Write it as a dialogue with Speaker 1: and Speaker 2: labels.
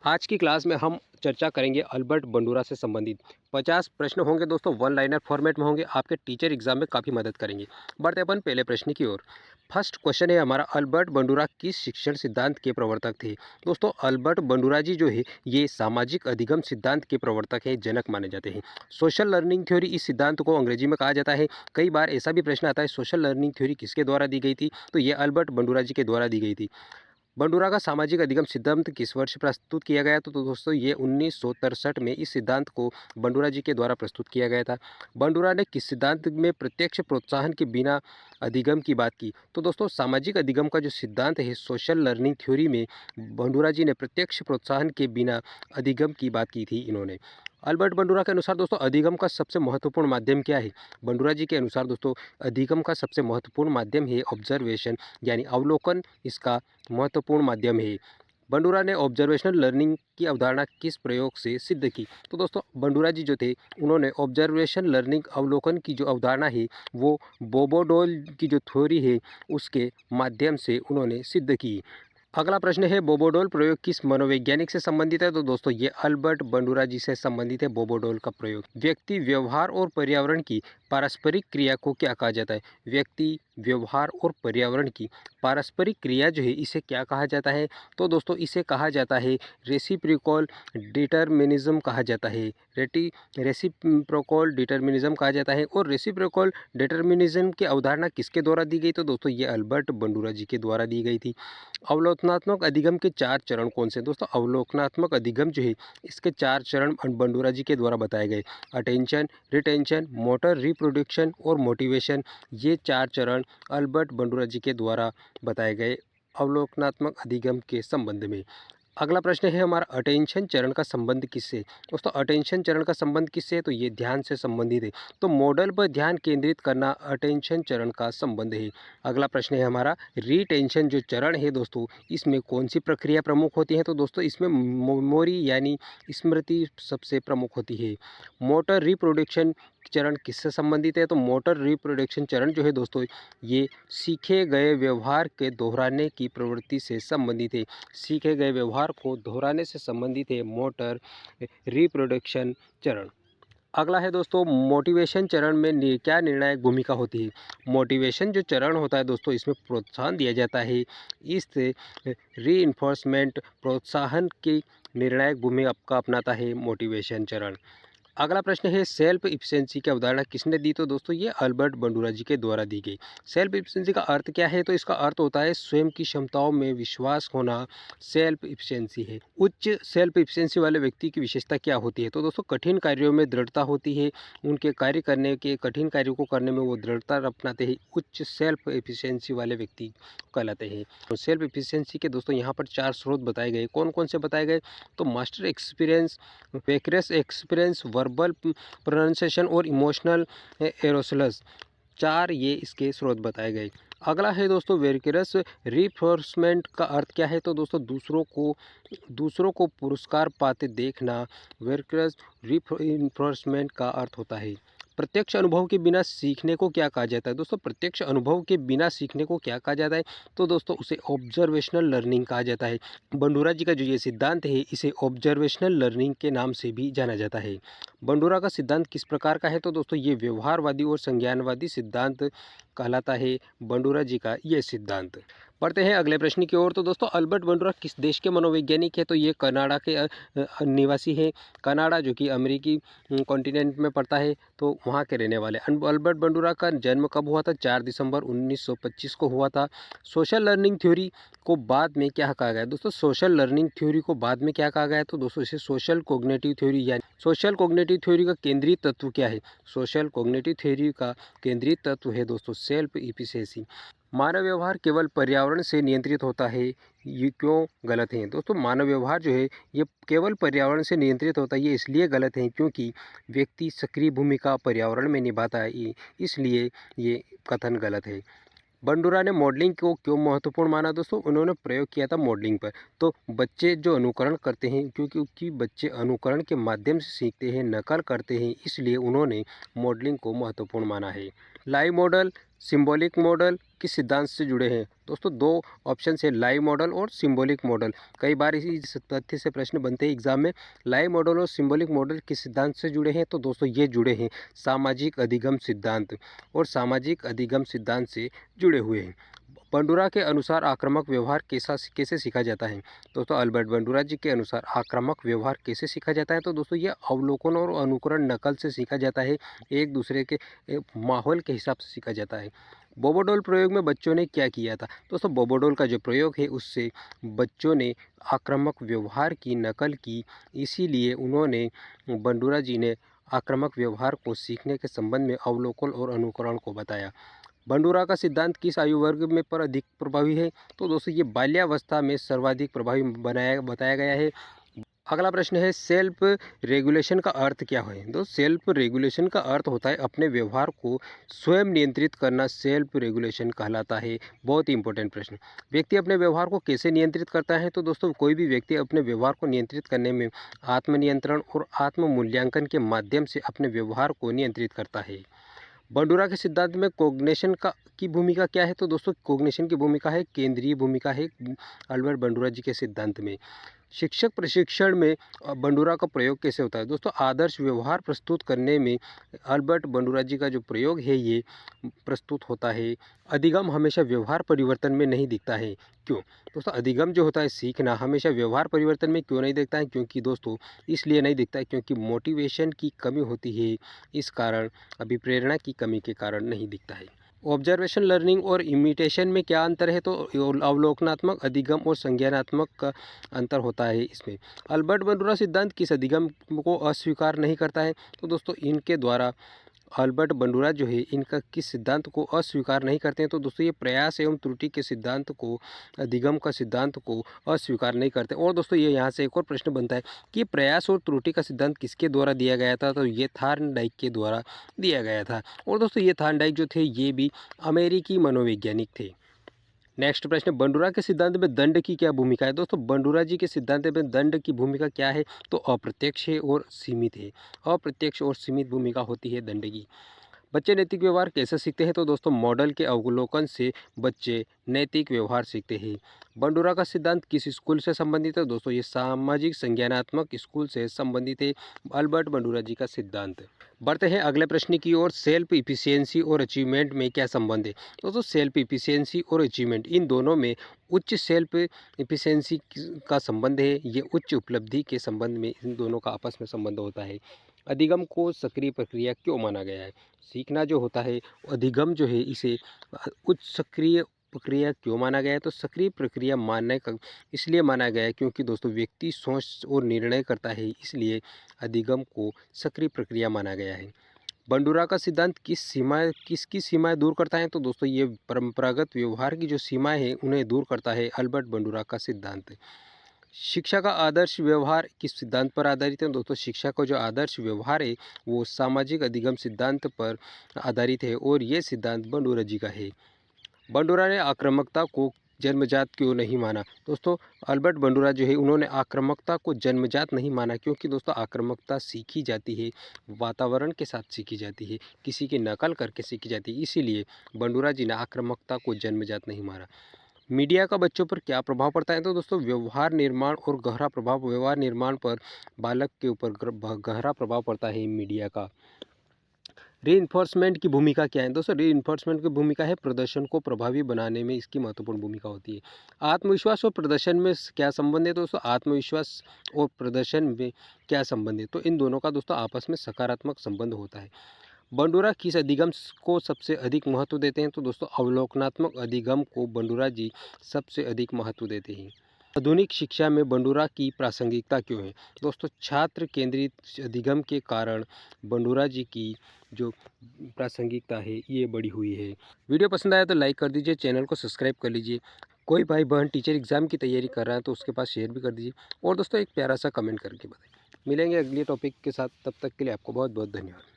Speaker 1: आज की क्लास में हम चर्चा करेंगे अल्बर्ट बंडूरा से संबंधित 50 प्रश्न होंगे दोस्तों, वन लाइनर फॉर्मेट में होंगे। आपके टीचर एग्जाम में काफ़ी मदद करेंगे। बढ़ते अपन पहले प्रश्न की ओर। फर्स्ट क्वेश्चन है हमारा, अल्बर्ट बंडूरा किस शिक्षण सिद्धांत के प्रवर्तक थे? दोस्तों, अल्बर्ट बंडूरा जी जो है ये सामाजिक अधिगम सिद्धांत के प्रवर्तक हैं, जनक माने जाते हैं। सोशल लर्निंग थ्योरी इस सिद्धांत को अंग्रेजी में कहा जाता है। कई बार ऐसा भी प्रश्न आता है, सोशल लर्निंग थ्योरी किसके द्वारा दी गई थी? तो ये अल्बर्ट बंडूरा जी के द्वारा दी गई थी। बंडूरा का सामाजिक अधिगम सिद्धांत किस वर्ष प्रस्तुत किया गया? तो दोस्तों ये 1963 में इस सिद्धांत को बंडूरा जी के द्वारा प्रस्तुत किया गया था। बंडूरा ने किस सिद्धांत में प्रत्यक्ष प्रोत्साहन के बिना अधिगम की बात की? तो दोस्तों सामाजिक अधिगम का जो सिद्धांत है सोशल लर्निंग थ्योरी में बंडूरा जी ने प्रत्यक्ष प्रोत्साहन के बिना अधिगम की बात की थी इन्होंने। अल्बर्ट बंडूरा के अनुसार दोस्तों अधिगम का सबसे महत्वपूर्ण माध्यम क्या है? बंडूरा जी के अनुसार दोस्तों अधिगम का सबसे महत्वपूर्ण माध्यम है ऑब्जर्वेशन, यानी अवलोकन इसका महत्वपूर्ण माध्यम है। बंडूरा ने ऑब्जर्वेशनल लर्निंग की अवधारणा किस प्रयोग से सिद्ध की? तो दोस्तों बंडूरा जी जो थे उन्होंने ऑब्जर्वेशन लर्निंग अवलोकन की जो अवधारणा है वो बोबोडोल की जो थ्योरी है उसके माध्यम से उन्होंने सिद्ध की। अगला प्रश्न है, बोबोडोल प्रयोग किस मनोवैज्ञानिक से संबंधित है? तो दोस्तों ये अल्बर्ट बंडूरा जी से संबंधित है बोबोडोल का प्रयोग। व्यक्ति, व्यवहार और पर्यावरण की पारस्परिक क्रिया को क्या कहा जाता है? व्यक्ति, व्यवहार और पर्यावरण की पारस्परिक क्रिया जो है इसे क्या कहा जाता है? तो दोस्तों इसे कहा जाता है रेसिप्रोकल डिटर्मिनिज्म कहा जाता है। रेसिप्रोकल डिटर्मिनिज्म कहा जाता है। और रेसिप्रोकल डिटर्मिनिज्म की अवधारणा किसके द्वारा दी गई? तो दोस्तों ये अल्बर्ट बंडूरा जी के द्वारा दी गई थी। अवलोकनात्मक अधिगम के 4 चरण कौन से? दोस्तों अवलोकनात्मक अधिगम जो है इसके 4 चरण बंडूरा जी के द्वारा बताए गए। अटेंशन, रिटेंशन, मोटर रिप्रोडक्शन और मोटिवेशन, ये 4 चरण अल्बर्ट बंडूरा जी के द्वारा बताए गए अवलोकनात्मक अधिगम के संबंध में। अगला प्रश्न है हमारा, अटेंशन चरण का संबंध किससे? दोस्तों अटेंशन चरण का संबंध किससे है? तो ये ध्यान से संबंधित है। तो मॉडल पर ध्यान केंद्रित करना अटेंशन चरण का संबंध है। अगला प्रश्न है हमारा, रिटेंशन जो चरण है दोस्तों इसमें कौन सी प्रक्रिया प्रमुख होती है? तो दोस्तों इसमें मेमोरी यानी स्मृति सबसे प्रमुख होती है। मोटर रिप्रोडक्शन चरण किससे संबंधित है? तो मोटर रिप्रोडक्शन चरण जो है दोस्तों ये सीखे गए व्यवहार के दोहराने की प्रवृत्ति से संबंधित है। सीखे गए व्यवहार को दोहराने से संबंधित है मोटर रिप्रोडक्शन चरण। अगला है दोस्तों, मोटिवेशन चरण में क्या निर्णायक भूमिका होती है? मोटिवेशन जो चरण होता है दोस्तों इसमें प्रोत्साहन दिया जाता है। इससे रीइंफोर्समेंट प्रोत्साहन की निर्णायक भूमिका अपनाता है मोटिवेशन चरण। अगला प्रश्न है, सेल्फ इफिशिएंसी की अवधारणा किसने दी? तो दोस्तों ये अल्बर्ट बंडूरा जी के द्वारा दी गई। सेल्फ इफिशिएंसी का अर्थ क्या है? तो इसका अर्थ होता है स्वयं की क्षमताओं में विश्वास होना, सेल्फ इफिशिएंसी है। उच्च सेल्फ इफिशिएंसी वाले व्यक्ति की विशेषता क्या होती है? तो दोस्तों कठिन कार्यों में दृढ़ता होती है। उनके कार्य करने के कठिन कार्यों को करने में वो दृढ़ता अपनाते हैं। उच्च सेल्फ इफिशिएंसी वाले व्यक्ति कहलाते हैं। तो सेल्फ इफिशिएंसी के दोस्तों यहाँ पर 4 स्रोत बताए गए। कौन कौन से बताए गए? तो master experience, vicarious experience, verbal pronunciation और इमोशनल एरोसलस, 4 ये इसके स्रोत बताए गए। अगला है दोस्तों, वेकरेस रिइंफोर्समेंट का अर्थ क्या है? तो दोस्तों दूसरों को पुरस्कार पाते देखना वेकरेस रिइंफोर्समेंट का अर्थ होता है। प्रत्यक्ष अनुभव के बिना सीखने को क्या कहा जाता है? दोस्तों प्रत्यक्ष अनुभव के बिना सीखने को क्या कहा जाता है? तो दोस्तों उसे ऑब्जर्वेशनल लर्निंग कहा जाता है। बंडूरा जी का जो ये सिद्धांत है इसे ऑब्जर्वेशनल लर्निंग के नाम से भी जाना जाता है। बंडूरा का सिद्धांत किस प्रकार का है? तो दोस्तों ये व्यवहारवादी और संज्ञानवादी सिद्धांत कहलाता है बंडूरा जी का ये सिद्धांत। बढ़ते हैं अगले प्रश्न की ओर। तो दोस्तों अल्बर्ट बंडूरा किस देश के मनोवैज्ञानिक है? तो ये कनाडा के निवासी है। कनाडा जो कि अमेरिकी कॉन्टिनेंट में पड़ता है, तो वहाँ के रहने वाले। अल्बर्ट बंडूरा का जन्म कब हुआ था? 4 दिसंबर 1925 को हुआ था। सोशल लर्निंग थ्योरी को बाद में क्या कहा गया? दोस्तों सोशल लर्निंग थ्योरी को बाद में क्या कहा गया? तो दोस्तों इसे सोशल कॉग्निटिव थ्योरी, यानी सोशल कॉग्निटिव थ्योरी का केंद्रीय तत्व क्या है? सोशल कॉग्निटिव थ्योरी का केंद्रीय तत्व है दोस्तों सेल्फ इफिशिएंसी। मानव व्यवहार केवल पर्यावरण से नियंत्रित होता है, ये क्यों गलत है? दोस्तों मानव व्यवहार जो है ये केवल पर्यावरण से नियंत्रित होता है, ये इसलिए गलत है क्योंकि व्यक्ति सक्रिय भूमिका पर्यावरण में निभाता है, इसलिए ये कथन गलत है। बंडूरा ने मॉडलिंग को क्यों महत्वपूर्ण माना? दोस्तों उन्होंने प्रयोग किया था मॉडलिंग पर। तो बच्चे जो अनुकरण करते हैं, क्योंकि बच्चे अनुकरण के माध्यम से सीखते हैं, नकल करते हैं, इसलिए उन्होंने मॉडलिंग को महत्वपूर्ण माना है। लाइव मॉडल, सिंबॉलिक मॉडल, किस सिद्धांत से जुड़े हैं? दोस्तों दो ऑप्शन है, लाइव मॉडल और सिंबॉलिक मॉडल। कई बार इसी तथ्य से प्रश्न बनते हैं एग्जाम में, लाइव मॉडल और सिंबॉलिक मॉडल किस सिद्धांत से जुड़े हैं? तो दोस्तों ये जुड़े हैं सामाजिक अधिगम सिद्धांत, और सामाजिक अधिगम सिद्धांत से जुड़े हुए हैं। बंडूरा के अनुसार आक्रामक व्यवहार कैसे सीखा जाता है? दोस्तों अल्बर्ट बंडूरा जी के अनुसार आक्रामक व्यवहार कैसे सीखा जाता है? तो दोस्तों ये अवलोकन और अनुकरण नकल से सीखा जाता है, एक दूसरे के माहौल के हिसाब से सीखा जाता है। बोबोडोल प्रयोग में बच्चों ने क्या किया था? दोस्तों बोबोडोल का जो प्रयोग है उससे बच्चों ने आक्रामक व्यवहार की नकल की, इसीलिए उन्होंने बंडूरा जी ने आक्रामक व्यवहार को सीखने के संबंध में अवलोकन और अनुकरण को बताया। बंडूरा का सिद्धांत किस आयु वर्ग में पर अधिक प्रभावी है? तो दोस्तों ये बाल्यावस्था में सर्वाधिक प्रभावी बताया गया है। अगला प्रश्न है, सेल्फ रेगुलेशन का अर्थ क्या है? दोस्तों सेल्फ रेगुलेशन का अर्थ होता है अपने व्यवहार को स्वयं नियंत्रित करना, सेल्फ रेगुलेशन कहलाता है। बहुत ही इंपॉर्टेंट प्रश्न। व्यक्ति अपने व्यवहार को कैसे नियंत्रित करता है? तो दोस्तों कोई भी व्यक्ति अपने व्यवहार को नियंत्रित करने में आत्मनियंत्रण और आत्म मूल्यांकन के माध्यम से अपने व्यवहार को नियंत्रित करता है। बंडूरा के सिद्धांत में कोग्निशन की भूमिका क्या है? तो दोस्तों कोग्निशन की भूमिका है, केंद्रीय भूमिका है अल्बर्ट बंडूरा जी के सिद्धांत में। शिक्षक प्रशिक्षण में बंडूरा का प्रयोग कैसे होता है? दोस्तों आदर्श व्यवहार प्रस्तुत करने में अल्बर्ट बंडूरा जी का जो प्रयोग है ये प्रस्तुत होता है। अधिगम हमेशा व्यवहार परिवर्तन में नहीं दिखता है, क्यों? दोस्तों अधिगम जो होता है सीखना, हमेशा व्यवहार परिवर्तन में क्यों नहीं दिखता है? क्योंकि दोस्तों इसलिए नहीं दिखता है क्योंकि मोटिवेशन की कमी होती है, इस कारण अभिप्रेरणा की कमी के कारण नहीं दिखता है। ऑब्जर्वेशन लर्निंग और इमिटेशन में क्या अंतर है? तो अवलोकनात्मक अधिगम और संज्ञानात्मक का अंतर होता है इसमें। अल्बर्ट बंडूरा सिद्धांत किस अधिगम को अस्वीकार नहीं करता है? तो दोस्तों इनके द्वारा अल्बर्ट बंडूरा जो है इनका किस सिद्धांत को अस्वीकार नहीं करते हैं? तो दोस्तों ये प्रयास एवं त्रुटि के सिद्धांत को, अधिगम का सिद्धांत को अस्वीकार नहीं करते। और दोस्तों ये यहाँ से एक और प्रश्न बनता है कि प्रयास और त्रुटि का सिद्धांत किसके द्वारा दिया गया था? तो ये थार्नडाइक के द्वारा दिया गया था। और दोस्तों ये थार्नडाइक जो थे ये भी अमेरिकी मनोवैज्ञानिक थे। नेक्स्ट प्रश्न, बंडूरा के सिद्धांत में दंड की क्या भूमिका है? दोस्तों बंडूरा जी के सिद्धांत में दंड की भूमिका क्या है? तो अप्रत्यक्ष है और सीमित है। अप्रत्यक्ष और सीमित भूमिका होती है दंड की। बच्चे नैतिक व्यवहार कैसे सीखते हैं? तो दोस्तों मॉडल के अवलोकन से बच्चे नैतिक व्यवहार सीखते हैं। बंडूरा का सिद्धांत किस स्कूल से संबंधित है? दोस्तों ये सामाजिक संज्ञानात्मक स्कूल से संबंधित है, अल्बर्ट बंडूरा जी का सिद्धांत। बढ़ते हैं अगले प्रश्न की ओर, सेल्फ इफिशियंसी और अचीवमेंट में क्या संबंध है? दोस्तों सेल्फ इफिशियंसी और अचीवमेंट इन दोनों में उच्च सेल्फ इफिशियंसी का संबंध है, ये उच्च उपलब्धि के संबंध में इन दोनों का आपस में संबंध होता है। अधिगम को सक्रिय प्रक्रिया क्यों माना गया है? सीखना जो होता है, अधिगम जो है इसे उच्च सक्रिय प्रक्रिया क्यों माना गया है? तो सक्रिय प्रक्रिया मानने का इसलिए माना गया है क्योंकि दोस्तों व्यक्ति सोच और निर्णय करता है, इसलिए अधिगम को सक्रिय प्रक्रिया माना गया है। बंडूरा का सिद्धांत किसकी सीमाएं दूर करता है? तो दोस्तों ये परंपरागत व्यवहार की जो सीमाएं हैं उन्हें दूर करता है अल्बर्ट बंडूरा का सिद्धांत। शिक्षा का आदर्श व्यवहार किस सिद्धांत पर आधारित है? दोस्तों शिक्षा का जो आदर्श व्यवहार है वो सामाजिक अधिगम सिद्धांत पर आधारित है, और ये सिद्धांत बंडूरा जी का है। बंडूरा ने आक्रामकता को जन्मजात क्यों नहीं माना? दोस्तों अल्बर्ट बंडूरा जो है उन्होंने आक्रामकता को जन्मजात नहीं माना, क्योंकि दोस्तों आक्रामकता सीखी जाती है, वातावरण के साथ सीखी जाती है, किसी की नकल करके सीखी जाती है, इसीलिए बंडूरा जी ने आक्रामकता को जन्मजात नहीं माना। मीडिया का बच्चों पर क्या प्रभाव पड़ता है? तो दोस्तों व्यवहार निर्माण और गहरा प्रभाव, व्यवहार निर्माण पर बालक के ऊपर गहरा प्रभाव पड़ता है मीडिया का। रीइंफोर्समेंट की भूमिका क्या है? दोस्तों रीइंफोर्समेंट की भूमिका है प्रदर्शन को प्रभावी बनाने में इसकी महत्वपूर्ण भूमिका होती है। आत्मविश्वास और प्रदर्शन में क्या संबंध है? दोस्तों आत्मविश्वास और प्रदर्शन में क्या संबंध है? तो इन दोनों का दोस्तों आपस में सकारात्मक संबंध होता है। बंडूरा किस अधिगम को सबसे अधिक महत्व देते हैं? तो दोस्तों अवलोकनात्मक अधिगम को बंडूरा जी सबसे अधिक महत्व देते हैं। आधुनिक शिक्षा में बंडूरा की प्रासंगिकता क्यों है? दोस्तों छात्र केंद्रित अधिगम के कारण बंडूरा जी की जो प्रासंगिकता है ये बढ़ी हुई है। वीडियो पसंद आया तो लाइक कर दीजिए, चैनल को सब्सक्राइब कर लीजिए। कोई भाई बहन टीचर एग्ज़ाम की तैयारी कर रहा है तो उसके पास शेयर भी कर दीजिए, और दोस्तों एक प्यारा सा कमेंट करके बताइए। मिलेंगे अगले टॉपिक के साथ, तब तक के लिए आपको बहुत बहुत धन्यवाद।